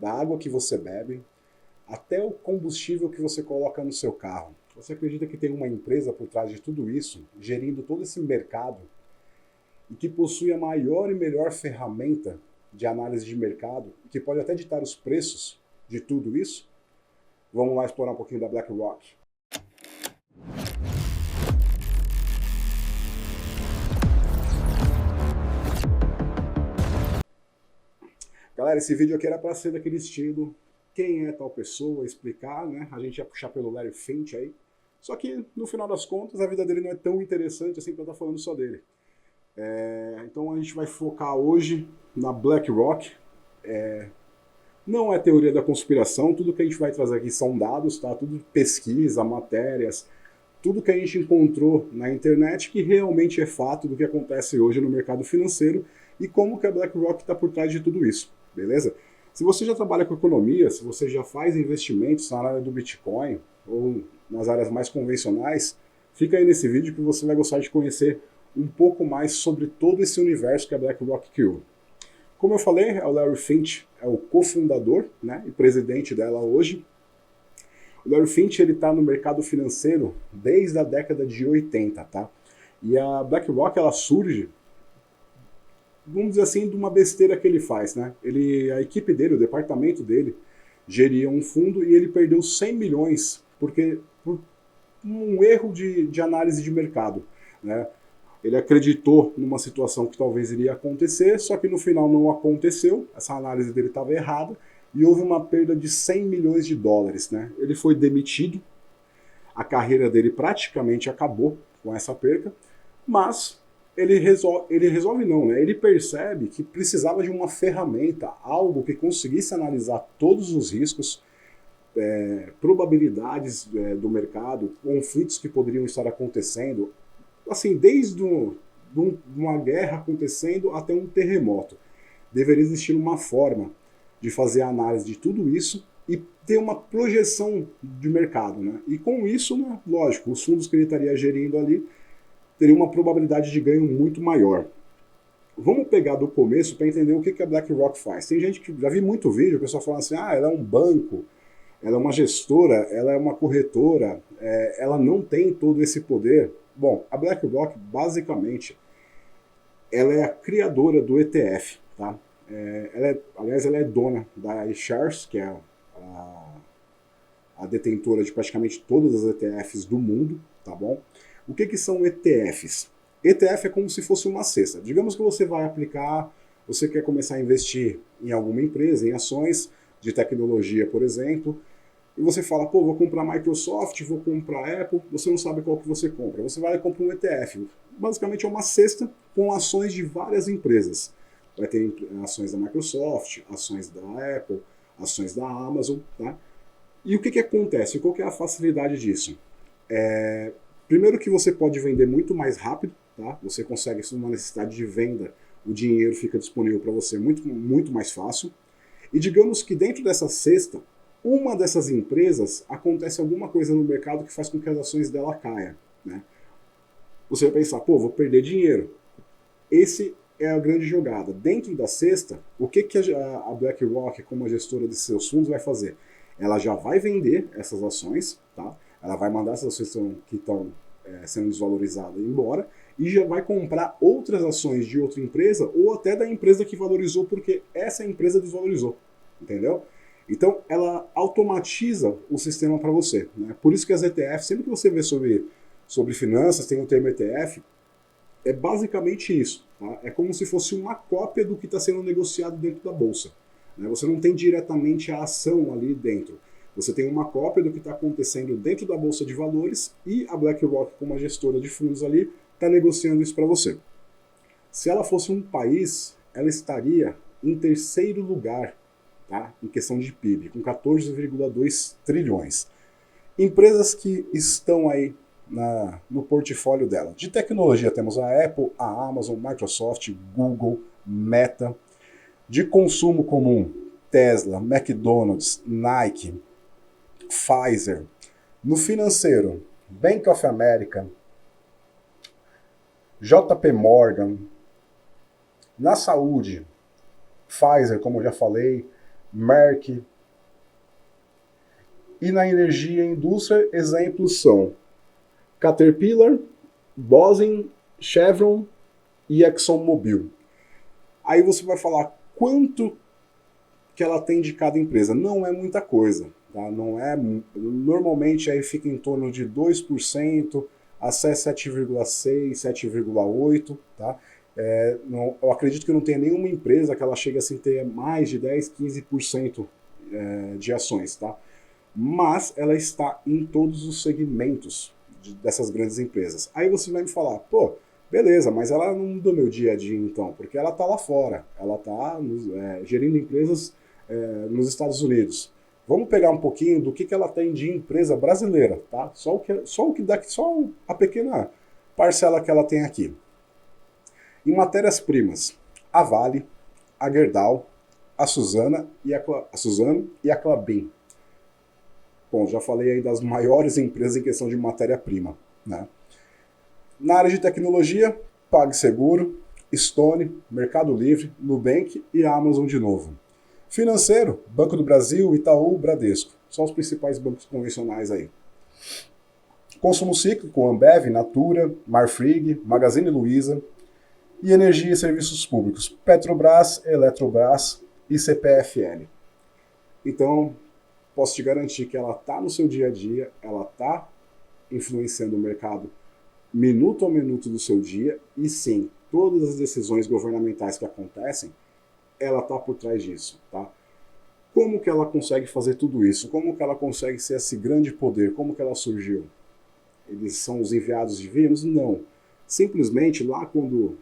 da água que você bebe, até o combustível que você coloca no seu carro. Você acredita que tem uma empresa por trás de tudo isso, gerindo todo esse mercado, e que possui a maior e melhor ferramenta de análise de mercado, que pode até ditar os preços de tudo isso? Vamos lá explorar um pouquinho da BlackRock. Galera, esse vídeo aqui era para ser daquele estilo, quem é tal pessoa, explicar, né? A gente ia puxar pelo Larry Fink aí. Só que, no final das contas, a vida dele não é tão interessante assim para eu estar falando só dele. Então a gente vai focar hoje na BlackRock. Não é teoria da conspiração, tudo que a gente vai trazer aqui são dados, tá? Tudo pesquisa, matérias, tudo que a gente encontrou na internet que realmente é fato do que acontece hoje no mercado financeiro e como que a BlackRock está por trás de tudo isso, beleza? Se você já trabalha com economia, se você já faz investimentos na área do Bitcoin ou nas áreas mais convencionais, fica aí nesse vídeo que você vai gostar de conhecer um pouco mais sobre todo esse universo que a BlackRock criou. Como eu falei, é o Larry Fink, é o cofundador, né, e presidente dela hoje. O Larry Fink está no mercado financeiro desde a década de 80, tá? E a BlackRock ela surge, vamos dizer assim, de uma besteira que ele faz, né? A equipe dele, o departamento dele, geria um fundo e ele perdeu 100 milhões por um erro de análise de mercado, né? Ele acreditou numa situação que talvez iria acontecer, só que no final não aconteceu, essa análise dele estava errada, e houve uma perda de 100 milhões de dólares. Né? Ele foi demitido, a carreira dele praticamente acabou com essa perca, mas ele resolve não, né? Ele percebe que precisava de uma ferramenta, algo que conseguisse analisar todos os riscos, probabilidades do mercado, conflitos que poderiam estar acontecendo, assim, desde uma guerra acontecendo até um terremoto. Deveria existir uma forma de fazer a análise de tudo isso e ter uma projeção de mercado, né? E com isso, né, lógico, os fundos que ele estaria gerindo ali teriam uma probabilidade de ganho muito maior. Vamos pegar do começo para entender o que a BlackRock faz. Tem gente que já vi muito vídeo, o pessoal falando assim, ela é um banco, ela é uma gestora, ela é uma corretora, ela não tem todo esse poder. Bom, a BlackRock, basicamente, ela é a criadora do ETF, tá? Aliás, ela é dona da iShares, que é a detentora de praticamente todas as ETFs do mundo, tá bom? O que são ETFs? ETF é como se fosse uma cesta. Digamos que você vai aplicar, você quer começar a investir em alguma empresa, em ações de tecnologia, por exemplo, e você fala, pô, vou comprar Microsoft, vou comprar Apple, você não sabe qual que você compra. Você vai e compra um ETF. Basicamente é uma cesta com ações de várias empresas. Vai ter ações da Microsoft, ações da Apple, ações da Amazon, tá? E o que acontece? Qual que é a facilidade disso? Primeiro que você pode vender muito mais rápido, tá? Você consegue, se uma necessidade de venda, o dinheiro fica disponível para você muito, muito mais fácil. E digamos que dentro dessa cesta, uma dessas empresas acontece alguma coisa no mercado que faz com que as ações dela caia, né? Você vai pensar, pô, vou perder dinheiro. Esse é a grande jogada. Dentro da cesta, o que a BlackRock, como a gestora de seus fundos, vai fazer? Ela já vai vender essas ações, tá? Ela vai mandar essas ações que estão sendo desvalorizadas embora e já vai comprar outras ações de outra empresa ou até da empresa que valorizou porque essa empresa desvalorizou, entendeu? Então, ela automatiza o sistema para você, né? Por isso que as ETFs, sempre que você vê sobre finanças, tem o termo ETF, é basicamente isso. Tá? É como se fosse uma cópia do que está sendo negociado dentro da bolsa. Né? Você não tem diretamente a ação ali dentro. Você tem uma cópia do que está acontecendo dentro da bolsa de valores e a BlackRock, como a gestora de fundos ali, está negociando isso para você. Se ela fosse um país, ela estaria em terceiro lugar, tá? Em questão de PIB, com 14,2 trilhões. Empresas que estão aí no portfólio dela. De tecnologia temos a Apple, a Amazon, Microsoft, Google, Meta. De consumo comum, Tesla, McDonald's, Nike, Pfizer. No financeiro, Bank of America, JP Morgan. Na saúde, Pfizer, como eu já falei, Merck. E na energia e indústria, exemplos são Caterpillar, Boeing, Chevron e ExxonMobil. Aí você vai falar quanto que ela tem de cada empresa. Não é muita coisa. Tá? Não é, normalmente aí fica em torno de 2% a 7,6%, 7,8%. Tá? Eu acredito que não tem nenhuma empresa que ela chegue assim, a ter mais de 10, 15% de ações. Tá? Mas ela está em todos os segmentos dessas grandes empresas. Aí você vai me falar, pô, beleza, mas ela não do meu dia a dia então, porque ela está lá fora, ela está gerindo empresas nos Estados Unidos. Vamos pegar um pouquinho do que ela tem de empresa brasileira, tá? Só a pequena parcela que ela tem aqui. Em matérias-primas, a Vale, a Gerdau, a Suzano e a Klabin. Bom, já falei aí das maiores empresas em questão de matéria-prima. Né? Na área de tecnologia, PagSeguro, Stone, Mercado Livre, Nubank e Amazon de novo. Financeiro, Banco do Brasil, Itaú, Bradesco. São os principais bancos convencionais aí. Consumo cíclico, Ambev, Natura, Marfrig, Magazine Luiza. E energia e serviços públicos, Petrobras, Eletrobras e CPFL. Então, posso te garantir que ela está no seu dia a dia, ela está influenciando o mercado minuto a minuto do seu dia, e sim, todas as decisões governamentais que acontecem, ela está por trás disso. Tá? Como que ela consegue fazer tudo isso? Como que ela consegue ser esse grande poder? Como que ela surgiu? Eles são os enviados divinos? Não. Simplesmente lá quando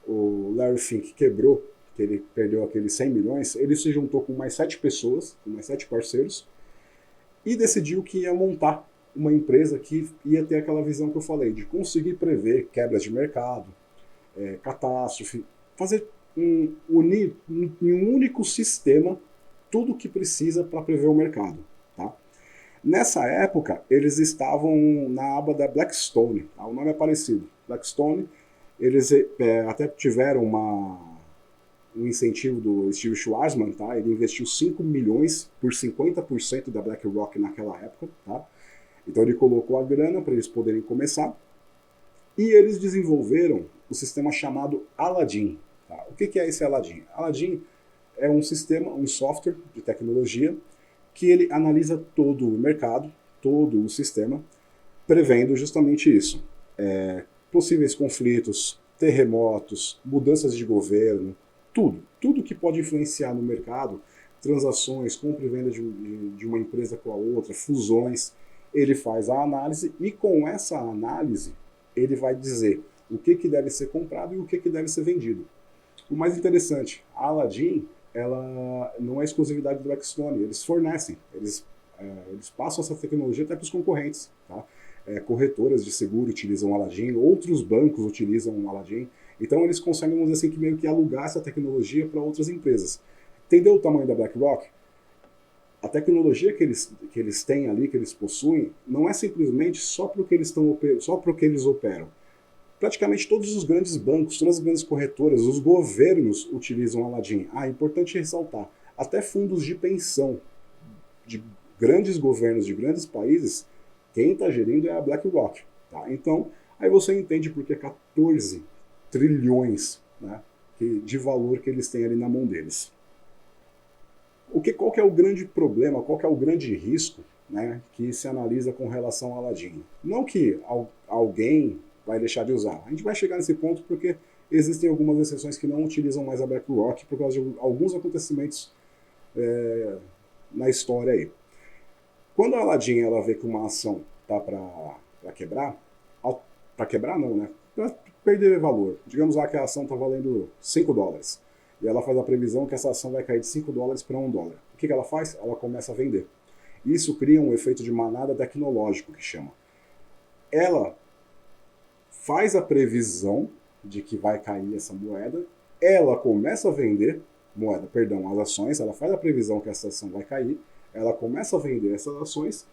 o Larry Fink quebrou, que ele perdeu aqueles 100 milhões, ele se juntou com mais 7 pessoas, com mais 7 parceiros, e decidiu que ia montar uma empresa que ia ter aquela visão que eu falei, de conseguir prever quebras de mercado, catástrofe, unir em um único sistema tudo o que precisa para prever o mercado. Tá? Nessa época, eles estavam na aba da Blackstone, tá? O nome é parecido, Blackstone. Eles até tiveram um incentivo do Steve Schwarzman, tá? Ele investiu 5 milhões por 50% da BlackRock naquela época. Tá? Então ele colocou a grana para eles poderem começar. E eles desenvolveram o sistema chamado Aladdin. Tá? O que é esse Aladdin? Aladdin é um sistema, um software de tecnologia que ele analisa todo o mercado, todo o sistema, prevendo justamente isso. Possíveis conflitos, terremotos, mudanças de governo, tudo que pode influenciar no mercado, transações, compra e venda de uma empresa com a outra, fusões, ele faz a análise e com essa análise ele vai dizer o que deve ser comprado e o que deve ser vendido. O mais interessante, a Aladdin, ela não é exclusividade do Blackstone, eles fornecem, eles passam essa tecnologia até para os concorrentes, tá? Corretoras de seguro utilizam o Aladdin, outros bancos utilizam o Aladdin, então eles conseguem, vamos dizer assim, que meio que alugar essa tecnologia para outras empresas. Entendeu o tamanho da BlackRock? A tecnologia que eles têm ali, que eles possuem, não é simplesmente só para o que eles operam. Praticamente todos os grandes bancos, todas as grandes corretoras, os governos utilizam o Aladdin. É importante ressaltar, até fundos de pensão de grandes governos de grandes países, quem está gerindo é a BlackRock. Tá? Então, aí você entende por que 14 trilhões, né, de valor que eles têm ali na mão deles. Qual que é o grande problema, qual que é o grande risco, né, que se analisa com relação ao Aladdin? Não que alguém vai deixar de usar. A gente vai chegar nesse ponto porque existem algumas exceções que não utilizam mais a BlackRock por causa de alguns acontecimentos na história aí. Quando a Aladdin ela vê que uma ação tá para quebrar não, né? Para perder valor. Digamos lá que a ação está valendo $5. E ela faz a previsão que essa ação vai cair de $5 para $1. O que ela faz? Ela começa a vender. Isso cria um efeito de manada tecnológico, que chama. Ela faz a previsão de que vai cair essa moeda, ela começa a vender as ações, ela faz a previsão que essa ação vai cair, ela começa a vender essas ações,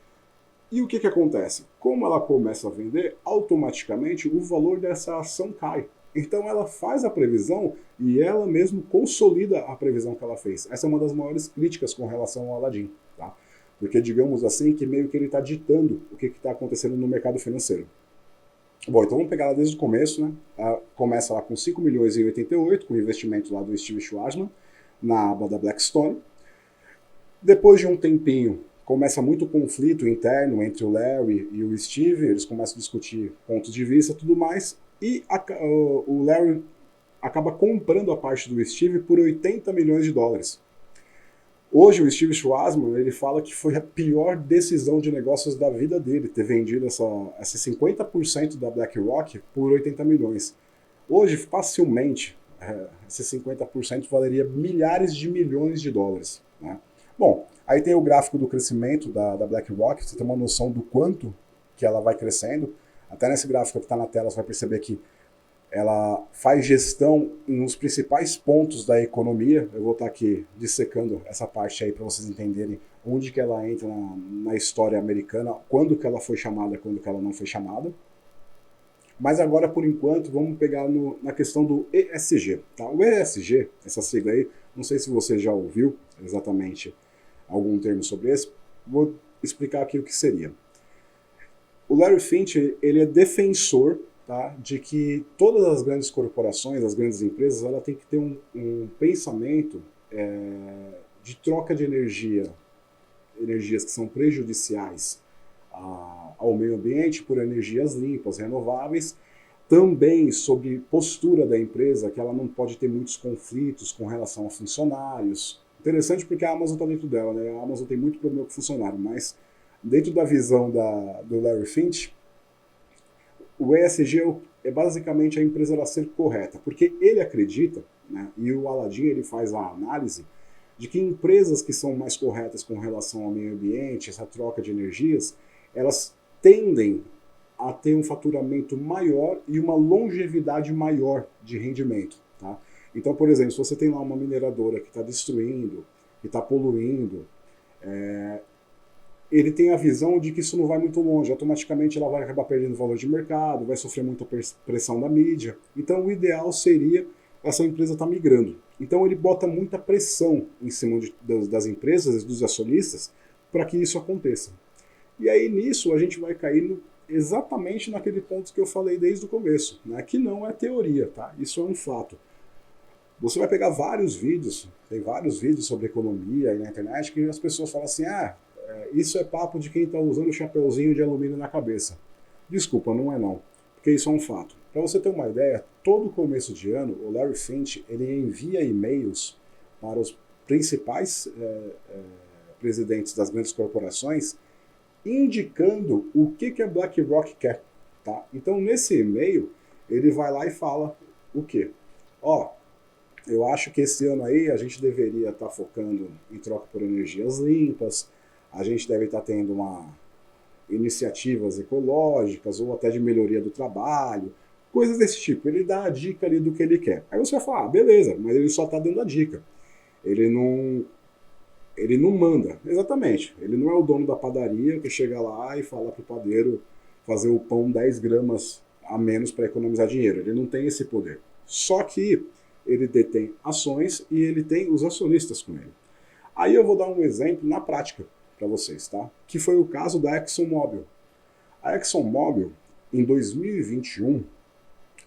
e o que acontece? Como ela começa a vender, automaticamente o valor dessa ação cai. Então ela faz a previsão e ela mesmo consolida a previsão que ela fez. Essa é uma das maiores críticas com relação ao Aladdin, tá? Porque digamos assim que meio que ele está ditando o que está acontecendo no mercado financeiro. Bom, então vamos pegar lá desde o começo, né? Começa lá com 5 milhões em 88, com o investimento lá do Steve Schwarzman, na aba da Blackstone. Depois de um tempinho, começa muito conflito interno entre o Larry e o Steve, eles começam a discutir pontos de vista e tudo mais, e o Larry acaba comprando a parte do Steve por 80 milhões de dólares. Hoje o Steve Schwarzman, ele fala que foi a pior decisão de negócios da vida dele, ter vendido esse 50% da BlackRock por 80 milhões. Hoje, facilmente, esse 50% valeria milhares de milhões de dólares, né? Bom, aí tem o gráfico do crescimento da BlackRock, você tem uma noção do quanto que ela vai crescendo. Até nesse gráfico que está na tela, você vai perceber que ela faz gestão nos principais pontos da economia. Eu vou estar aqui dissecando essa parte aí para vocês entenderem onde que ela entra na história americana, quando que ela foi chamada, quando que ela não foi chamada. Mas agora, por enquanto, vamos pegar na questão do ESG. Tá? O ESG, essa sigla aí, não sei se você já ouviu exatamente algum termo sobre esse, vou explicar aqui o que seria. O Larry Finch, ele é defensor, tá, de que todas as grandes corporações, as grandes empresas, ela tem que ter um pensamento de troca de energias que são prejudiciais ao meio ambiente por energias limpas, renováveis, também sobre postura da empresa, que ela não pode ter muitos conflitos com relação a funcionários. Interessante porque a Amazon está dentro dela, né? A Amazon tem muito problema com funcionário, mas dentro da visão do Larry Finch, o ESG é basicamente a empresa ela ser correta, porque ele acredita, né, e o Aladdin ele faz a análise de que empresas que são mais corretas com relação ao meio ambiente, essa troca de energias, elas tendem a ter um faturamento maior e uma longevidade maior de rendimento. Tá? Então, por exemplo, se você tem lá uma mineradora que está destruindo, que está poluindo, ele tem a visão de que isso não vai muito longe, automaticamente ela vai acabar perdendo valor de mercado, vai sofrer muita pressão da mídia. Então o ideal seria essa empresa estar migrando. Então ele bota muita pressão em cima das empresas, dos acionistas, para que isso aconteça. E aí nisso a gente vai cair exatamente naquele ponto que eu falei desde o começo, né? Que não é teoria, tá? Isso é um fato. Você vai pegar vários vídeos, tem vários vídeos sobre economia aí na internet que as pessoas falam assim, isso é papo de quem está usando o chapeuzinho de alumínio na cabeça. Desculpa, não é não, porque isso é um fato. Para você ter uma ideia, todo começo de ano, o Larry Finch ele envia e-mails para os principais presidentes das grandes corporações, indicando o que a BlackRock quer. Tá? Então, nesse e-mail, ele vai lá e fala o quê? Eu acho que esse ano aí a gente deveria estar focando em troca por energias limpas, a gente deve estar tendo iniciativas ecológicas ou até de melhoria do trabalho, coisas desse tipo. Ele dá a dica ali do que ele quer. Aí você vai falar, beleza, mas ele só está dando a dica. Ele não manda. Exatamente. Ele não é o dono da padaria que chega lá e fala para o padeiro fazer o pão 10 gramas a menos para economizar dinheiro. Ele não tem esse poder. Só que ele detém ações e ele tem os acionistas com ele. Aí eu vou dar um exemplo na prática para vocês, tá? Que foi o caso da ExxonMobil. A ExxonMobil, em 2021,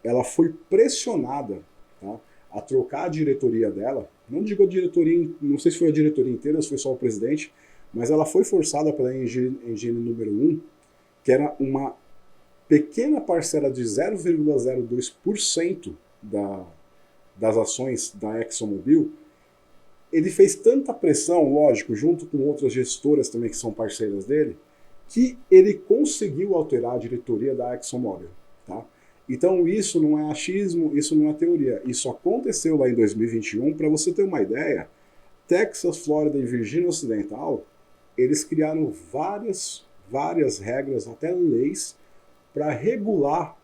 ela foi pressionada, tá, a trocar a diretoria dela. Não digo a diretoria, não sei se foi a diretoria inteira ou se foi só o presidente, mas ela foi forçada pela engine número 1, que era uma pequena parcela de 0,02% das ações da ExxonMobil. Ele fez tanta pressão, lógico, junto com outras gestoras também que são parceiras dele, que ele conseguiu alterar a diretoria da ExxonMobil. Tá? Então isso não é achismo, isso não é teoria. Isso aconteceu lá em 2021. Para você ter uma ideia, Texas, Flórida e Virgínia Ocidental, eles criaram várias regras, até leis, para regular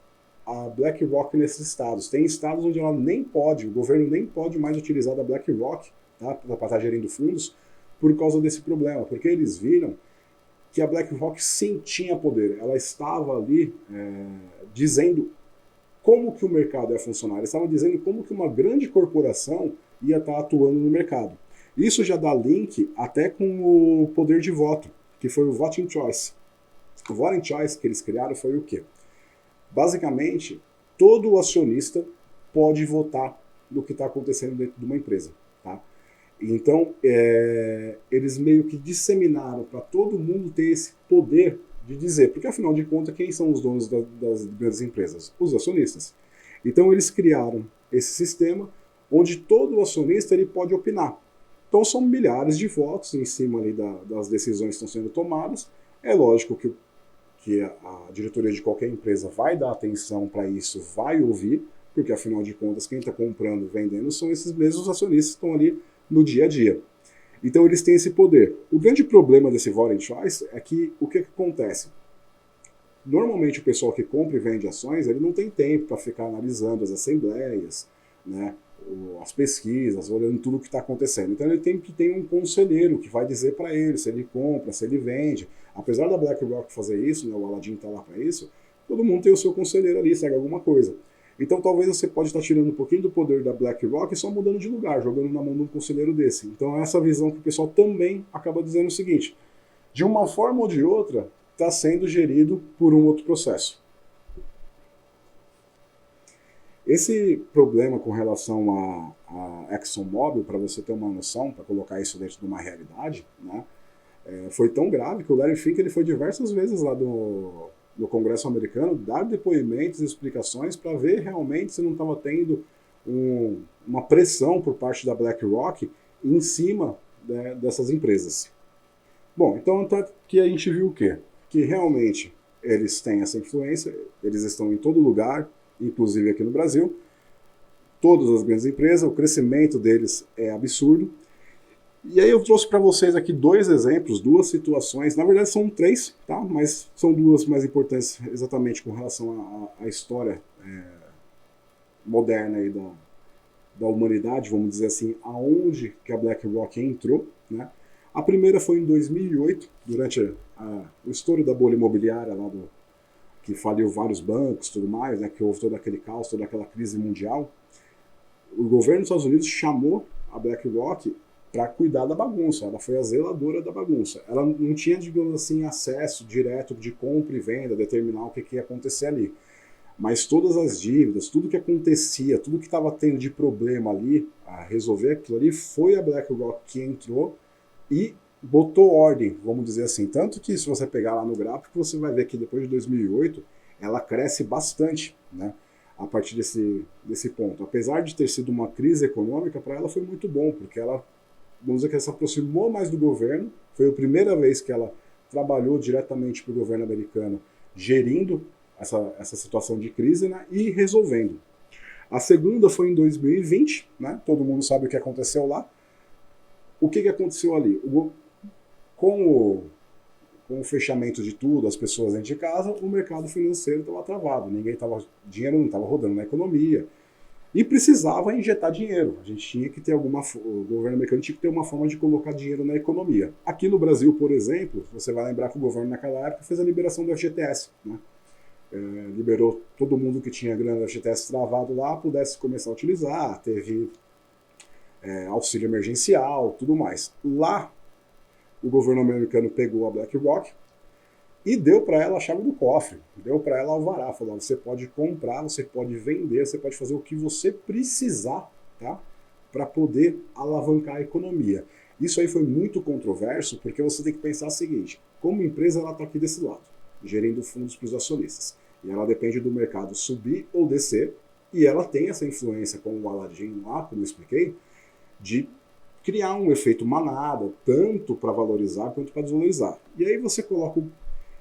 a BlackRock nesses estados. Tem estados onde ela nem pode, o governo nem pode mais utilizar da BlackRock, tá, para estar gerindo fundos, por causa desse problema, porque eles viram que a BlackRock sim tinha poder, ela estava ali dizendo como que o mercado ia funcionar. Eles estavam dizendo como que uma grande corporação ia estar atuando no mercado. Isso já dá link até com o poder de voto, que foi o Voting Choice. O Voting Choice que eles criaram foi o quê? Basicamente, todo acionista pode votar no que está acontecendo dentro de uma empresa. Tá? Então, eles meio que disseminaram para todo mundo ter esse poder de dizer, porque afinal de contas, quem são os donos das grandes empresas? Os acionistas. Então, eles criaram esse sistema onde todo acionista ele pode opinar. Então, são milhares de votos em cima ali das decisões que estão sendo tomadas. É lógico que a diretoria de qualquer empresa vai dar atenção para isso, vai ouvir, porque afinal de contas, quem está comprando e vendendo são esses mesmos acionistas que estão ali no dia a dia. Então eles têm esse poder. O grande problema desse Voting Choice é que o que acontece? Normalmente o pessoal que compra e vende ações, ele não tem tempo para ficar analisando as assembleias, né, as pesquisas, olhando tudo o que está acontecendo. Então ele tem que ter um conselheiro que vai dizer para ele se ele compra, se ele vende. Apesar da BlackRock fazer isso, né, o Aladdin está lá para isso, todo mundo tem o seu conselheiro ali, segue alguma coisa. Então talvez você pode estar tirando um pouquinho do poder da BlackRock e só mudando de lugar, jogando na mão de um conselheiro desse. Então é essa visão que o pessoal também acaba dizendo o seguinte, de uma forma ou de outra, está sendo gerido por um outro processo. Esse problema com relação a ExxonMobil, para você ter uma noção, para colocar isso dentro de uma realidade, né, foi tão grave que o Larry Fink ele foi diversas vezes lá no Congresso americano dar depoimentos e explicações para ver realmente se não estava tendo uma pressão por parte da BlackRock em cima, né, dessas empresas. Bom, então aqui a gente viu o quê? Que realmente eles têm essa influência, eles estão em todo lugar, inclusive aqui no Brasil, todas as grandes empresas, o crescimento deles é absurdo. E aí eu trouxe para vocês aqui dois exemplos, duas situações, na verdade são três, tá? Mas são duas mais importantes exatamente com relação à história moderna aí da humanidade, vamos dizer assim, aonde que a BlackRock entrou, né? A primeira foi em 2008, durante o estouro da bolha imobiliária lá que faliu vários bancos e tudo mais, né, que houve todo aquele caos, toda aquela crise mundial. O governo dos Estados Unidos chamou a BlackRock para cuidar da bagunça, ela foi a zeladora da bagunça. Ela não tinha, digamos assim, acesso direto de compra e venda, determinar o que ia acontecer ali. Mas todas as dívidas, tudo que acontecia, tudo que estava tendo de problema ali, a resolver aquilo ali, foi a BlackRock que entrou e botou ordem, vamos dizer assim. Tanto que se você pegar lá no gráfico, você vai ver que depois de 2008, ela cresce bastante, né? A partir desse ponto. Apesar de ter sido uma crise econômica, para ela foi muito bom, porque ela, vamos dizer que ela se aproximou mais do governo, foi a primeira vez que ela trabalhou diretamente para o governo americano, gerindo essa situação de crise, né, e resolvendo. A segunda foi em 2020, né, todo mundo sabe o que aconteceu lá. O que aconteceu ali? Com o fechamento de tudo, as pessoas dentro de casa, o mercado financeiro estava travado, dinheiro não estava rodando na economia e precisava injetar dinheiro. A gente tinha que ter o governo americano tinha que ter uma forma de colocar dinheiro na economia. Aqui no Brasil, por exemplo, você vai lembrar que o governo naquela época fez a liberação do FGTS, né? Liberou todo mundo que tinha grana do FGTS travado lá, pudesse começar a utilizar, teve auxílio emergencial, tudo mais. Lá, o governo americano pegou a BlackRock e deu para ela a chave do cofre, deu para ela alvará, falou, você pode comprar, você pode vender, você pode fazer o que você precisar, tá? Para poder alavancar a economia. Isso aí foi muito controverso, porque você tem que pensar o seguinte, como empresa ela está aqui desse lado, gerindo fundos para os acionistas, e ela depende do mercado subir ou descer, e ela tem essa influência, como o Aladdin lá, como eu expliquei, de criar um efeito manada, tanto para valorizar quanto para desvalorizar. E aí você coloca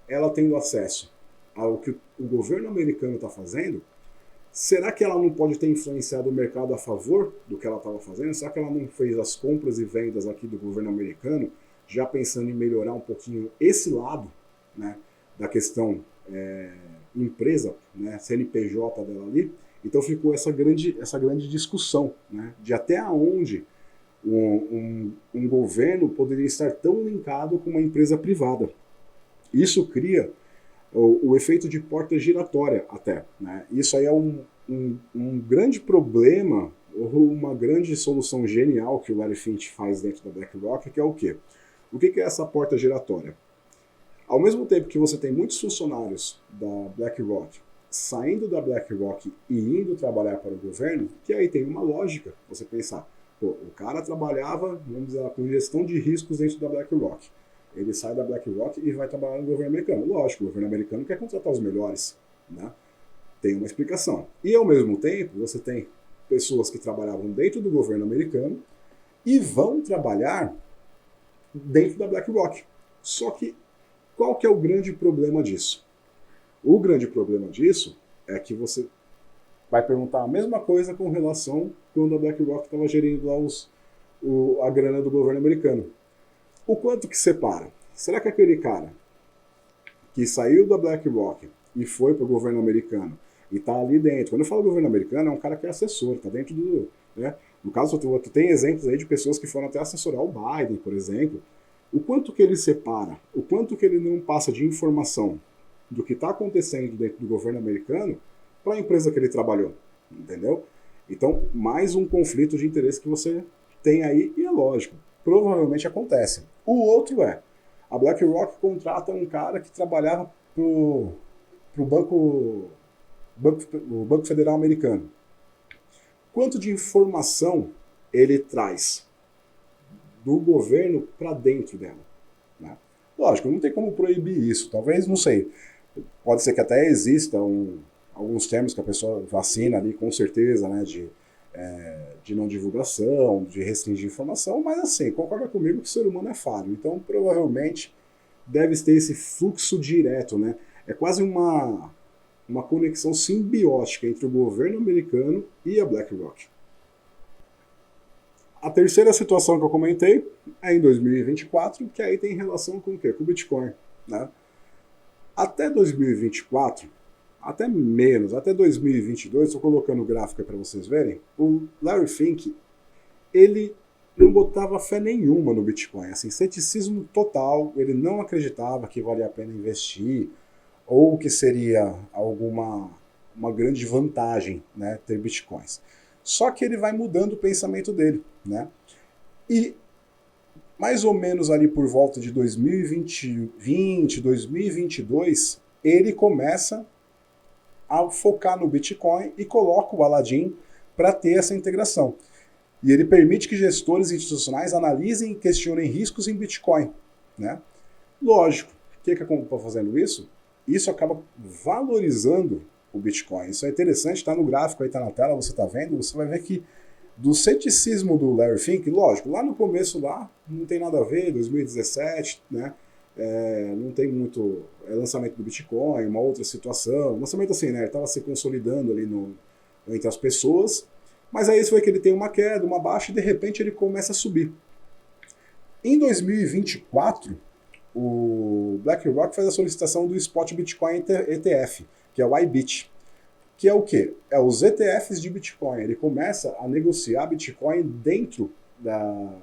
ela tendo acesso ao que o governo americano está fazendo, será que ela não pode ter influenciado o mercado a favor do que ela estava fazendo? Será que ela não fez as compras e vendas aqui do governo americano, já pensando em melhorar um pouquinho esse lado, né, da questão empresa, né, CNPJ dela ali? Então ficou essa grande discussão, né, de até onde um governo poderia estar tão linkado com uma empresa privada. Isso cria o efeito de porta giratória até. Né? Isso aí é um grande problema, ou uma grande solução genial que o Larry Fink faz dentro da BlackRock, que é o quê? O que é essa porta giratória? Ao mesmo tempo que você tem muitos funcionários da BlackRock saindo da BlackRock e indo trabalhar para o governo, que aí tem uma lógica, você pensar, pô, o cara trabalhava, vamos dizer, com gestão de riscos dentro da BlackRock. Ele sai da BlackRock e vai trabalhar no governo americano. Lógico, o governo americano quer contratar os melhores, né? Tem uma explicação. E ao mesmo tempo, você tem pessoas que trabalhavam dentro do governo americano e vão trabalhar dentro da BlackRock. Só que qual que é o grande problema disso? O grande problema disso é que você vai perguntar a mesma coisa com relação quando a BlackRock estava gerindo lá a grana do governo americano. O quanto que separa? Será que aquele cara que saiu da BlackRock e foi para o governo americano e está ali dentro, quando eu falo governo americano, é um cara que é assessor, está dentro do... Né? No caso, tu tem exemplos aí de pessoas que foram até assessorar o Biden, por exemplo. O quanto que ele separa, o quanto que ele não passa de informação do que está acontecendo dentro do governo americano para a empresa que ele trabalhou, entendeu? Então, mais um conflito de interesse que você tem aí, e é lógico, provavelmente acontece. O outro é, a BlackRock contrata um cara que trabalhava para o Banco Federal Americano. Quanto de informação ele traz do governo para dentro dela? Né? Lógico, não tem como proibir isso, talvez, não sei. Pode ser que até existam alguns termos que a pessoa vacina ali, com certeza, né, de não divulgação, de restringir informação, mas assim, concorda comigo que o ser humano é falho, então provavelmente deve ter esse fluxo direto, né? É quase uma conexão simbiótica entre o governo americano e a BlackRock. A terceira situação que eu comentei é em 2024, que aí tem relação com o quê? Com o Bitcoin, né? Até 2024, até menos, até 2022, estou colocando o gráfico para vocês verem, o Larry Fink, ele não botava fé nenhuma no Bitcoin, assim, ceticismo total, ele não acreditava que valia a pena investir, ou que seria uma grande vantagem, né, ter Bitcoins. Só que ele vai mudando o pensamento dele, né? E mais ou menos ali por volta de 2020, 2022, ele começa a focar no Bitcoin e coloca o Aladdin para ter essa integração. E ele permite que gestores institucionais analisem e questionem riscos em Bitcoin, né? Lógico, o que acaba fazendo isso? Isso acaba valorizando o Bitcoin. Isso é interessante, está no gráfico, aí está na tela, você está vendo, você vai ver que do ceticismo do Larry Fink, lógico, lá no começo lá, não tem nada a ver, 2017, né? Não tem muito lançamento do Bitcoin, uma outra situação, lançamento assim, né? Ele estava se consolidando ali entre as pessoas, mas aí isso foi que ele tem uma queda, uma baixa, e de repente ele começa a subir. Em 2024, o BlackRock faz a solicitação do Spot Bitcoin ETF, que é o IBIT, que é o quê? É os ETFs de Bitcoin. Ele começa a negociar Bitcoin dentro da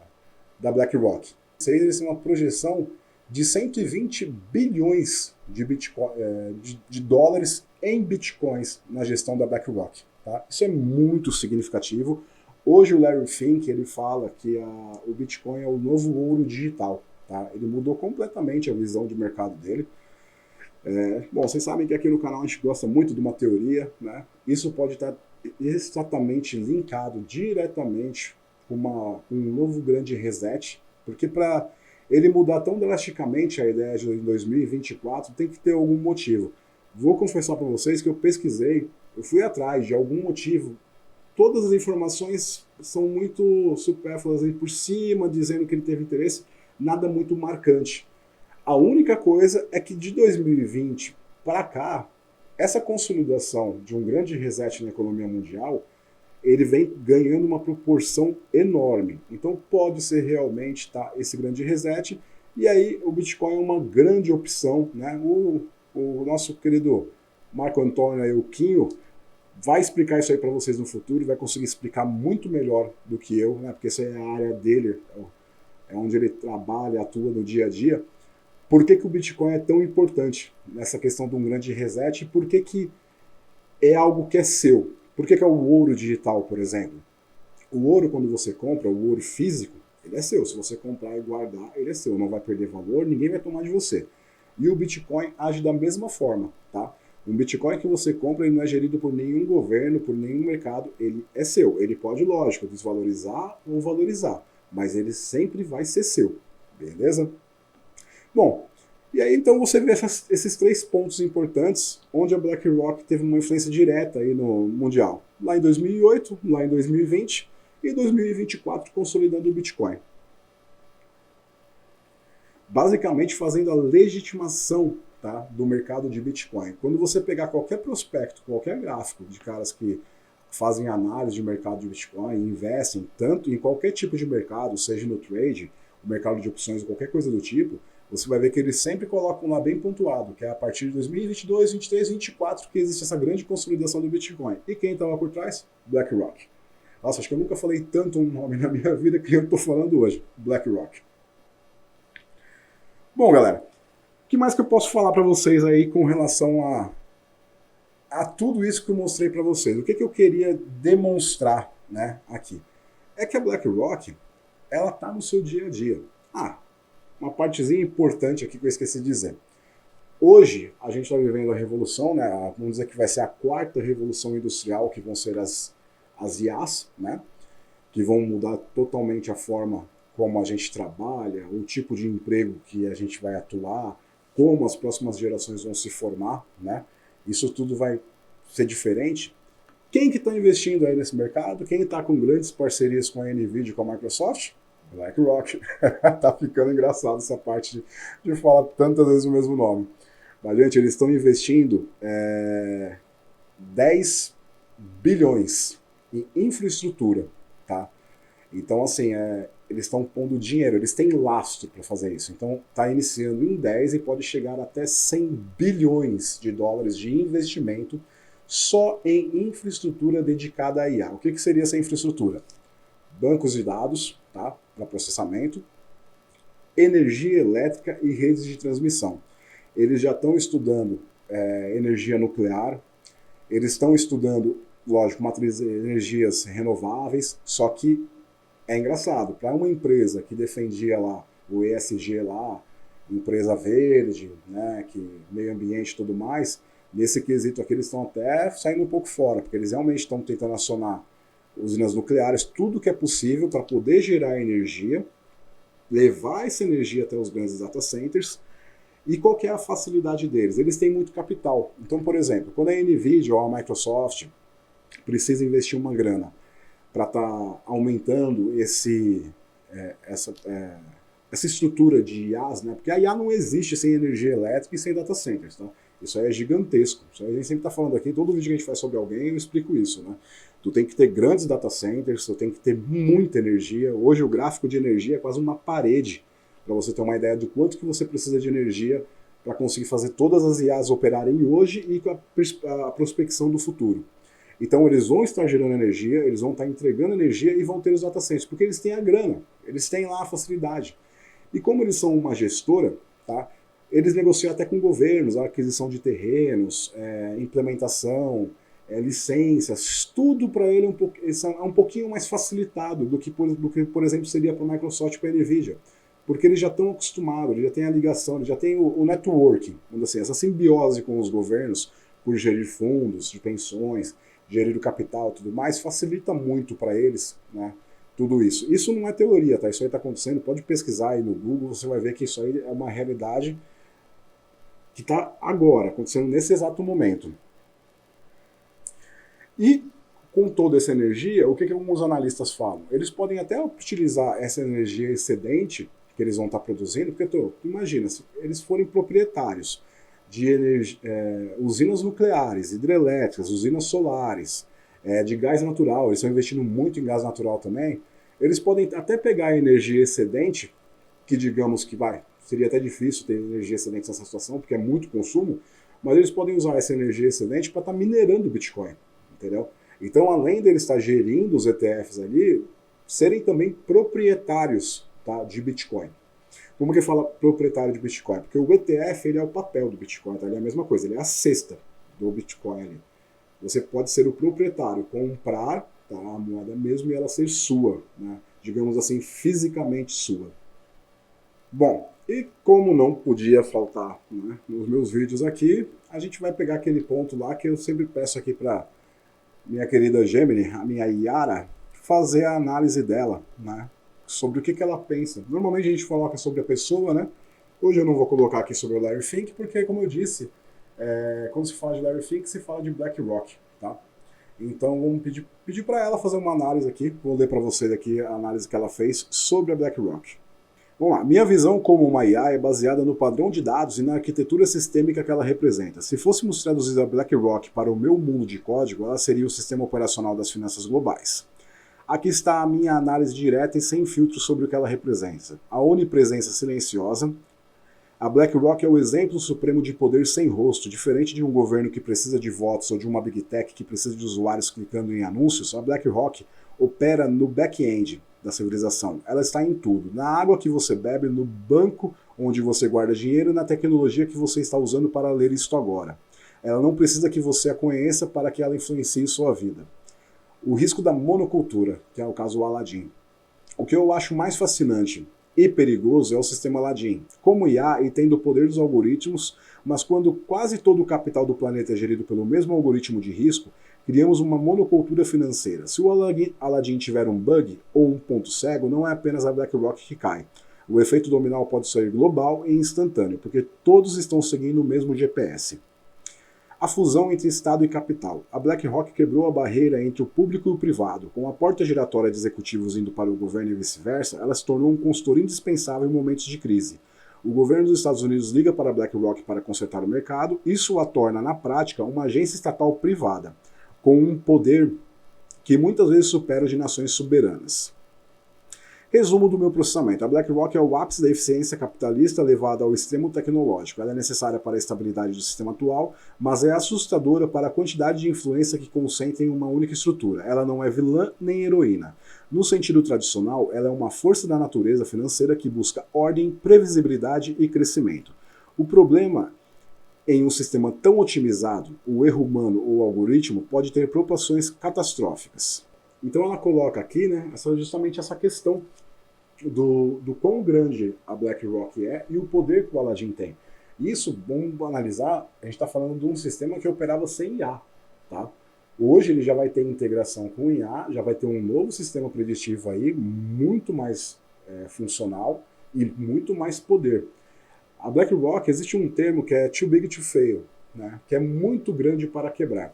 BlackRock. Isso é uma projeção de 120 bilhões de, Bitcoin, de dólares em Bitcoins na gestão da BlackRock. Tá? Isso é muito significativo. Hoje o Larry Fink ele fala que o Bitcoin é o novo ouro digital. Tá? Ele mudou completamente a visão de mercado dele. Bom, vocês sabem que aqui no canal a gente gosta muito de uma teoria, né? Isso pode estar exatamente linkado diretamente com um novo grande reset, porque para ele mudar tão drasticamente a ideia de 2024 tem que ter algum motivo. Vou confessar para vocês que eu pesquisei, eu fui atrás de algum motivo. Todas as informações são muito supérfluas aí por cima, dizendo que ele teve interesse, nada muito marcante. A única coisa é que de 2020 para cá, essa consolidação de um grande reset na economia mundial, ele vem ganhando uma proporção enorme. Então pode ser realmente esse grande reset, e aí o Bitcoin é uma grande opção, né? O nosso querido Marco Antônio aí, o Quinho, vai explicar isso aí para vocês no futuro, vai conseguir explicar muito melhor do que eu, né? Porque essa é a área dele, é onde ele trabalha, atua no dia a dia. Por que que o Bitcoin é tão importante nessa questão de um grande reset? E por que que é algo que é seu? Por que que é o ouro digital, por exemplo? O ouro, quando você compra, o ouro físico, ele é seu. Se você comprar e guardar, ele é seu. Não vai perder valor, ninguém vai tomar de você. E o Bitcoin age da mesma forma, tá? Um Bitcoin que você compra, ele não é gerido por nenhum governo, por nenhum mercado, ele é seu. Ele pode, lógico, desvalorizar ou valorizar, mas ele sempre vai ser seu, beleza? Bom, e aí então você vê esses 3 pontos importantes onde a BlackRock teve uma influência direta aí no mundial. Lá em 2008, lá em 2020 e 2024 consolidando o Bitcoin. Basicamente fazendo a legitimação, tá, do mercado de Bitcoin. Quando você pegar qualquer prospecto, qualquer gráfico de caras que fazem análise de mercado de Bitcoin, investem tanto em qualquer tipo de mercado, seja no trade, o mercado de opções, qualquer coisa do tipo, você vai ver que eles sempre colocam lá bem pontuado, que é a partir de 2022, 23, 24 que existe essa grande consolidação do Bitcoin. E quem estava por trás? BlackRock. Nossa, acho que eu nunca falei tanto um nome na minha vida que eu estou falando hoje. BlackRock. Bom, galera, o que mais que eu posso falar para vocês aí com relação a tudo isso que eu mostrei para vocês? O que eu queria demonstrar, né, aqui? É que a BlackRock, ela tá no seu dia a dia. Uma partezinha importante aqui que eu esqueci de dizer. Hoje, a gente está vivendo a revolução, né, vamos dizer que vai ser a 4ª revolução industrial, que vão ser as IAs, né, que vão mudar totalmente a forma como a gente trabalha, o tipo de emprego que a gente vai atuar, como as próximas gerações vão se formar, né? Isso tudo vai ser diferente. Quem que está investindo aí nesse mercado? Quem está com grandes parcerias com a NVIDIA e com a Microsoft? BlackRock. Tá ficando engraçado essa parte de falar tantas vezes o mesmo nome. Mas, gente, eles estão investindo 10 bilhões em infraestrutura, tá? Então, assim, eles estão pondo dinheiro, eles têm lastro para fazer isso. Então, está iniciando em 10 e pode chegar até 100 bilhões de dólares de investimento só em infraestrutura dedicada à IA. O que seria essa infraestrutura? Bancos de dados, tá, para processamento, energia elétrica e redes de transmissão. Eles já estão estudando energia nuclear, eles estão estudando, lógico, matrizes de energias renováveis, só que é engraçado, para uma empresa que defendia lá o ESG lá, empresa verde, né, que meio ambiente e tudo mais, nesse quesito aqui eles estão até saindo um pouco fora, porque eles realmente estão tentando acionar usinas nucleares, tudo que é possível para poder gerar energia, levar essa energia até os grandes data centers. E qual que é a facilidade deles? Eles têm muito capital. Então, por exemplo, quando a NVIDIA ou a Microsoft precisa investir uma grana para estar aumentando essa estrutura de IAs, né? Porque a IA não existe sem energia elétrica e sem data centers, tá? Isso aí é gigantesco. Isso aí a gente sempre está falando aqui, todo vídeo que a gente faz sobre alguém, eu explico isso, né? Tu tem que ter grandes data centers, tu tem que ter muita energia. Hoje o gráfico de energia é quase uma parede, para você ter uma ideia do quanto que você precisa de energia para conseguir fazer todas as IAs operarem hoje e com a prospecção do futuro. Então eles vão estar gerando energia, eles vão estar entregando energia e vão ter os data centers, porque eles têm a grana, eles têm lá a facilidade. E como eles são uma gestora, tá, eles negociam até com governos, a aquisição de terrenos, implementação, licenças, tudo para ele é um pouquinho mais facilitado do que, por exemplo, seria para a Microsoft e para a NVIDIA. Porque eles já estão acostumados, eles já têm a ligação, eles já têm o networking, assim, essa simbiose com os governos, por gerir fundos de pensões, gerir o capital e tudo mais, facilita muito para eles, né, tudo isso. Isso não é teoria, tá? Isso aí está acontecendo, pode pesquisar aí no Google, você vai ver que isso aí é uma realidade que está agora, acontecendo nesse exato momento. E com toda essa energia, o que alguns analistas falam? Eles podem até utilizar essa energia excedente que eles vão estar produzindo, porque imagina, se eles forem proprietários de usinas nucleares, hidrelétricas, usinas solares, de gás natural, eles estão investindo muito em gás natural também, eles podem até pegar a energia excedente, que digamos que seria até difícil ter energia excedente nessa situação, porque é muito consumo, mas eles podem usar essa energia excedente para estar minerando o Bitcoin, entendeu? Então, além deles estar gerindo os ETFs ali, serem também proprietários, tá, de Bitcoin. Como que fala proprietário de Bitcoin? Porque o ETF ele é o papel do Bitcoin, tá? Ele é a mesma coisa, ele é a cesta do Bitcoin ali. Você pode ser o proprietário, comprar, tá, a moeda mesmo e ela ser sua, né? Digamos assim, fisicamente sua. Bom, e como não podia faltar, né, nos meus vídeos aqui, a gente vai pegar aquele ponto lá que eu sempre peço aqui para minha querida Gemini, a minha Yara, fazer a análise dela, né, sobre o que ela pensa. Normalmente a gente coloca sobre a pessoa, né? Hoje eu não vou colocar aqui sobre o Larry Fink, porque, como eu disse, quando se fala de Larry Fink, se fala de BlackRock, tá? Então vamos pedir para ela fazer uma análise aqui. Vou ler para vocês aqui a análise que ela fez sobre a BlackRock. Vamos lá. Minha visão como uma IA é baseada no padrão de dados e na arquitetura sistêmica que ela representa. Se fôssemos traduzir a BlackRock para o meu mundo de código, ela seria o sistema operacional das finanças globais. Aqui está a minha análise direta e sem filtro sobre o que ela representa. A onipresença silenciosa. A BlackRock é o exemplo supremo de poder sem rosto. Diferente de um governo que precisa de votos ou de uma Big Tech que precisa de usuários clicando em anúncios, a BlackRock opera no back-end da civilização. Ela está em tudo. Na água que você bebe, no banco onde você guarda dinheiro e na tecnologia que você está usando para ler isto agora. Ela não precisa que você a conheça para que ela influencie sua vida. O risco da monocultura, que é o caso do Aladdin. O que eu acho mais fascinante e perigoso é o sistema Aladdin. Como IA e tendo o poder dos algoritmos, mas quando quase todo o capital do planeta é gerido pelo mesmo algoritmo de risco, criamos uma monocultura financeira. Se o Aladdin tiver um bug ou um ponto cego, não é apenas a BlackRock que cai. O efeito dominó pode ser global e instantâneo, porque todos estão seguindo o mesmo GPS. A fusão entre Estado e capital. A BlackRock quebrou a barreira entre o público e o privado. Com a porta giratória de executivos indo para o governo e vice-versa, ela se tornou um consultor indispensável em momentos de crise. O governo dos Estados Unidos liga para a BlackRock para consertar o mercado, isso a torna, na prática, uma agência estatal privada, com um poder que muitas vezes supera o de nações soberanas. Resumo do meu processamento. A BlackRock é o ápice da eficiência capitalista levada ao extremo tecnológico. Ela é necessária para a estabilidade do sistema atual, mas é assustadora para a quantidade de influência que concentra em uma única estrutura. Ela não é vilã nem heroína. No sentido tradicional, ela é uma força da natureza financeira que busca ordem, previsibilidade e crescimento. O problema em um sistema tão otimizado, o erro humano ou algoritmo pode ter proporções catastróficas. Então ela coloca aqui, né, justamente essa questão do quão grande a BlackRock é e o poder que o Aladdin tem. Isso, vamos analisar, a gente está falando de um sistema que operava sem IA. Tá? Hoje ele já vai ter integração com IA, já vai ter um novo sistema preditivo aí, muito mais funcional e muito mais poder. A BlackRock, existe um termo que é too big to fail, né, que é muito grande para quebrar.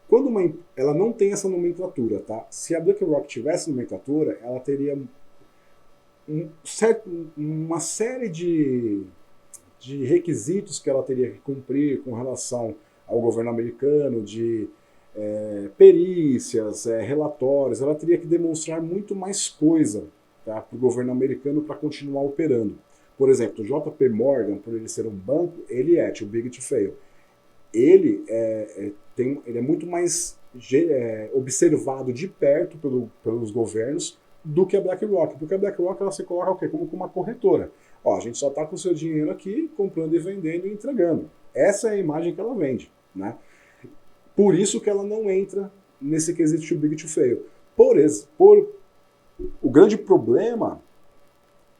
Quando ela não tem essa nomenclatura, tá? Se a BlackRock tivesse nomenclatura, ela teria uma série de requisitos que ela teria que cumprir com relação ao governo americano, de perícias, relatórios. Ela teria que demonstrar muito mais coisa, tá, para o governo americano para continuar operando. Por exemplo, o JP Morgan, por ele ser um banco, ele é too big to fail. Ele é muito mais observado de perto pelos governos do que a BlackRock, porque a BlackRock ela se coloca o quê? Como uma corretora. Ó, a gente só está com o seu dinheiro aqui, comprando e vendendo e entregando. Essa é a imagem que ela vende, né? Por isso que ela não entra nesse quesito too big to fail. O grande problema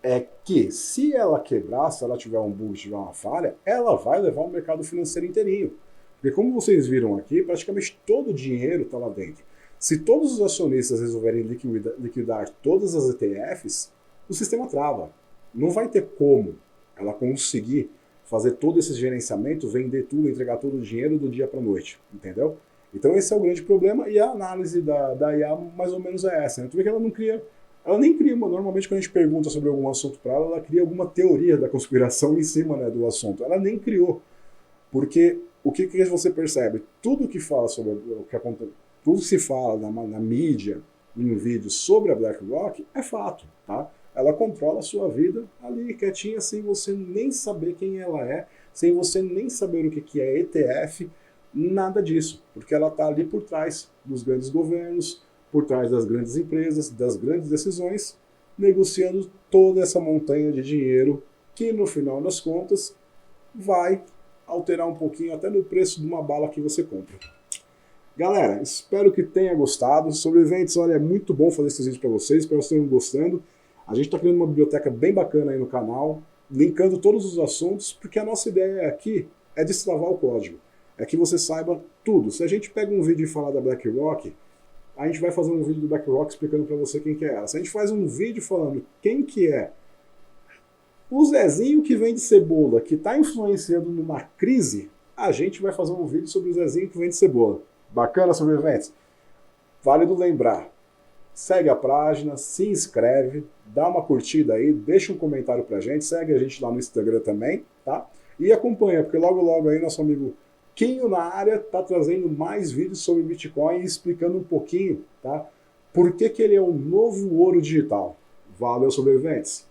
é que se ela quebrar, se ela tiver um bug, tiver uma falha, ela vai levar o mercado financeiro inteirinho. Porque como vocês viram aqui, praticamente todo o dinheiro está lá dentro. Se todos os acionistas resolverem liquidar todas as ETFs, o sistema trava. Não vai ter como ela conseguir fazer todo esse gerenciamento, vender tudo, entregar todo o dinheiro do dia para a noite, entendeu? Então esse é o grande problema e a análise da IA mais ou menos é essa. Né? Tu vê que ela nem cria normalmente quando a gente pergunta sobre algum assunto para ela cria alguma teoria da conspiração em cima, né, do assunto. Ela nem criou, porque o que você percebe? Tudo que fala sobre o que acontece, tudo que se fala na mídia, em vídeos sobre a BlackRock é fato, tá? Ela controla a sua vida ali quietinha, sem você nem saber quem ela é, sem você nem saber o que é ETF, nada disso, porque ela está ali por trás dos grandes governos, por trás das grandes empresas, das grandes decisões, negociando toda essa montanha de dinheiro que, no final das contas, vai alterar um pouquinho até no preço de uma bala que você compra. Galera, espero que tenha gostado. Sobreviventes, olha, é muito bom fazer esses vídeos para vocês, espero que vocês estejam gostando. A gente está criando uma biblioteca bem bacana aí no canal, linkando todos os assuntos, porque a nossa ideia aqui é destravar o código. É que você saiba tudo. Se a gente pega um vídeo e falar da BlackRock, a gente vai fazer um vídeo do BlackRock explicando para você quem que é ela. Se a gente faz um vídeo falando quem que é o Zezinho que vende cebola, que está influenciando numa crise, a gente vai fazer um vídeo sobre o Zezinho que vende cebola. Bacana, sobreviventes? Válido lembrar, segue a página, se inscreve, dá uma curtida aí, deixa um comentário pra gente, segue a gente lá no Instagram também, tá? E acompanha, porque logo logo aí nosso amigo Quinho na área tá trazendo mais vídeos sobre Bitcoin e explicando um pouquinho, tá? Por que que ele é o novo ouro digital. Valeu, sobreviventes!